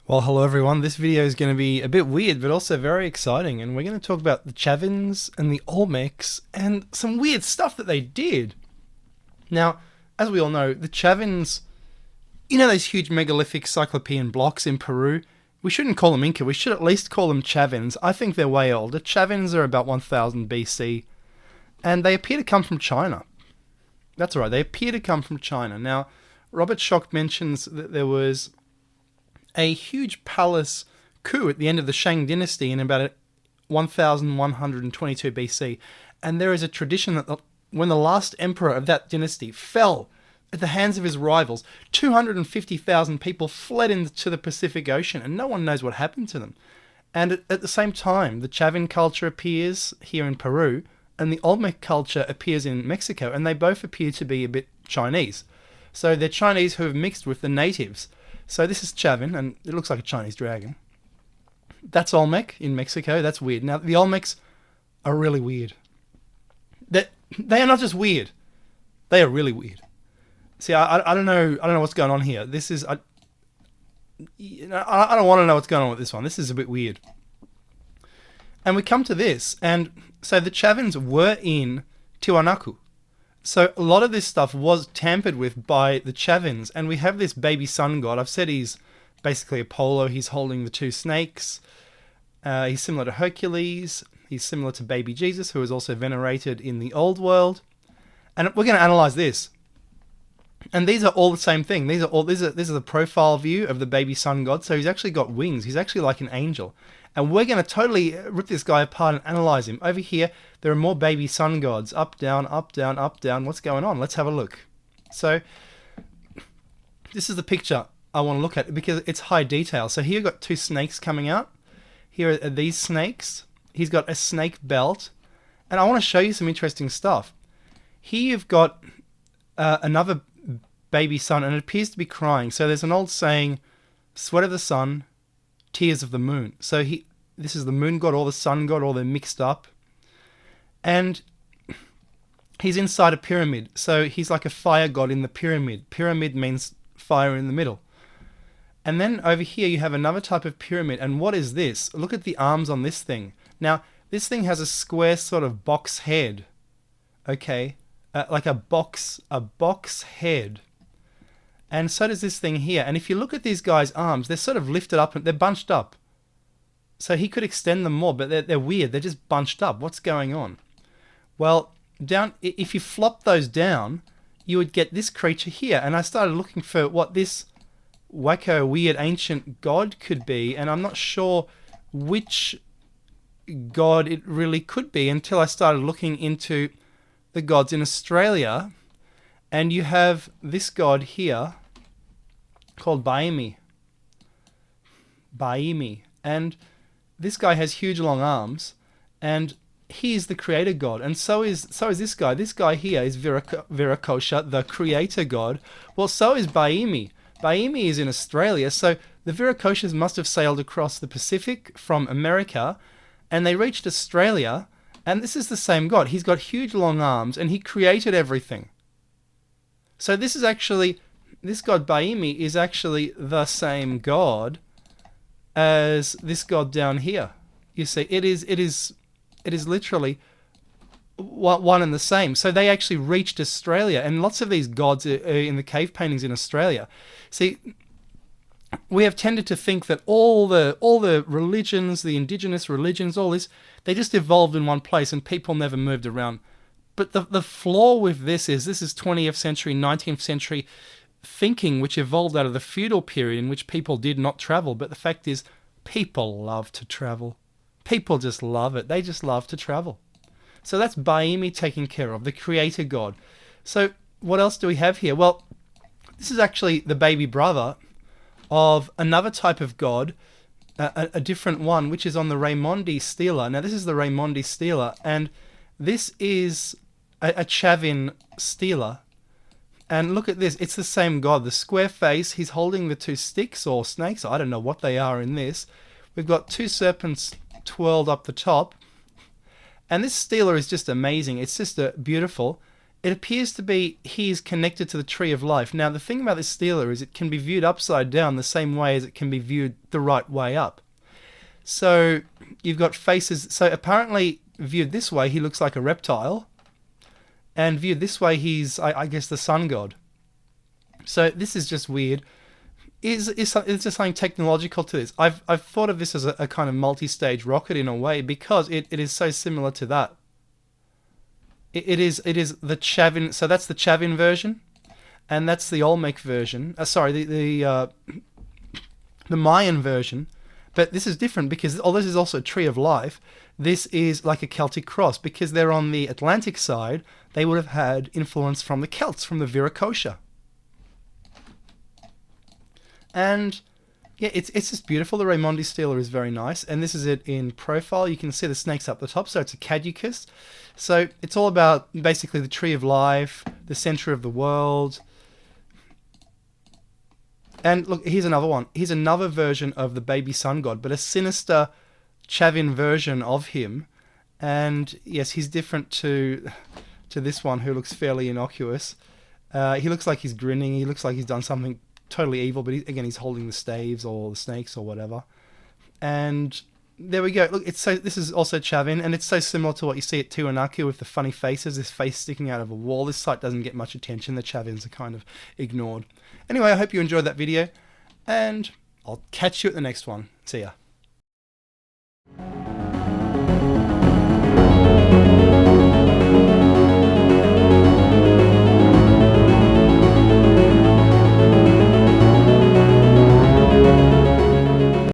Well, hello everyone. This video is going to be a bit weird, but also very exciting. And we're going to talk about the Chavins and the Olmecs and some weird stuff that they did. Now, as we all know, the Chavins, you know those huge megalithic cyclopean blocks in Peru? We shouldn't call them Inca. We should at least call them Chavins. I think they're way older. Chavins are about 1000 BC. And they appear to come from China. That's right. They appear to come from China. Now, Robert Schoch mentions that there was a huge palace coup at the end of the Shang dynasty in about 1122 BC. And there is a tradition that when the last emperor of that dynasty fell at the hands of his rivals, 250,000 people fled into the Pacific Ocean and no one knows what happened to them. And at the same time, the Chavin culture appears here in Peru and the Olmec culture appears in Mexico, and they both appear to be a bit Chinese. So they're Chinese who have mixed with the natives. So this is Chavin, and it looks like a Chinese dragon. That's Olmec in Mexico. That's weird. Now, the Olmecs are really weird. They are not just weird. They are really weird. See, I don't know what's going on here. This is... I don't want to know what's going on with this one. This is a bit weird. And we come to this, and so the Chavins were in Tiwanaku. So a lot of this stuff was tampered with by the Chavins, and we have this baby sun god. I've said he's basically Apollo. He's holding the two snakes. He's similar to Hercules. He's similar to baby Jesus, who is also venerated in the old world. And we're going to analyze this. And these are all the same thing. This is the profile view of the baby sun god. So he's actually got wings. He's actually like an angel. And we're going to totally rip this guy apart and analyze him. Over here, there are more baby sun gods. Up, down, up, down, up, down. What's going on? Let's have a look. So, this is the picture I want to look at because it's high detail. So here you've got two snakes coming out. Here are these snakes. He's got a snake belt. And I want to show you some interesting stuff. Here you've got another baby sun, and it appears to be crying. So there's an old saying, sweat of the sun, tears of the moon. So this is the moon god or the sun god, or they're mixed up. And he's inside a pyramid. So he's like a fire god in the pyramid. Pyramid means fire in the middle. And then over here you have another type of pyramid. And what is this? Look at the arms on this thing. Now, this thing has a square sort of box head. Okay? Like a box head. And so does this thing here. And if you look at these guys' arms, they're sort of lifted up and they're bunched up. So he could extend them more, but they're weird. They're just bunched up. What's going on? Well, if you flop those down, you would get this creature here. And I started looking for what this wacko, weird, ancient god could be. And I'm not sure which god it really could be until I started looking into the gods in Australia. And you have this god here called Baiame. Baiame. And this guy has huge long arms, and he is the creator god. And so is this guy. This guy here is Viracocha, the creator god. Well, so is Baiame. Baiame is in Australia, so the Viracochas must have sailed across the Pacific from America, and they reached Australia, and this is the same god. He's got huge long arms, and he created everything. So this god Baiame is actually the same god as this god down here. You see, it is literally one and the same. So they actually reached Australia, and lots of these gods are in the cave paintings in Australia. See, we have tended to think that all the religions, the indigenous religions, all this, they just evolved in one place and people never moved around. But the flaw with this is 20th century, 19th century thinking, which evolved out of the feudal period in which people did not travel. But the fact is, people love to travel. People just love it. They just love to travel. So that's Baiame taken care of, the creator god. So what else do we have here? Well, this is actually the baby brother of another type of god, a different one, which is on the Raimondi Stela. Now, this is the Raimondi Stela, and this is a Chavin stela. And look at this. It's the same god. The square face. He's holding the two sticks or snakes. I don't know what they are in this. We've got two serpents twirled up the top. And this stela is just amazing. It's just beautiful. it appears to be he is connected to the tree of life. Now, the thing about this stela is it can be viewed upside down the same way as it can be viewed the right way up. So you've got faces. So apparently viewed this way, he looks like a reptile. And viewed this way, he's, I guess, the sun god. So this is just weird. Is there something technological to this? I've thought of this as a kind of multi-stage rocket in a way, because it is so similar to that. It is the Chavin. So that's the Chavin version, and that's the Olmec version. Sorry, the Mayan version. But this is different because this is also a tree of life. This is like a Celtic cross, because they're on the Atlantic side. They would have had influence from the Celts, from the Viracocha. And yeah, it's just beautiful. The Raimondi Stela is very nice. And this is it in profile. You can see the snakes up the top. So it's a caducus. So it's all about basically the tree of life, the center of the world. And look, here's another one. Here's another version of the baby sun god, but a sinister Chavin version of him. And yes, he's different to this one, who looks fairly innocuous. He looks like he's grinning. He looks like he's done something totally evil, but again, he's holding the staves or the snakes or whatever. And there we go. Look, this is also Chavin, and it's so similar to what you see at Tiwanaku with the funny faces, this face sticking out of a wall. This site doesn't get much attention. The Chavins are kind of ignored. Anyway, I hope you enjoyed that video, and I'll catch you at the next one. See ya.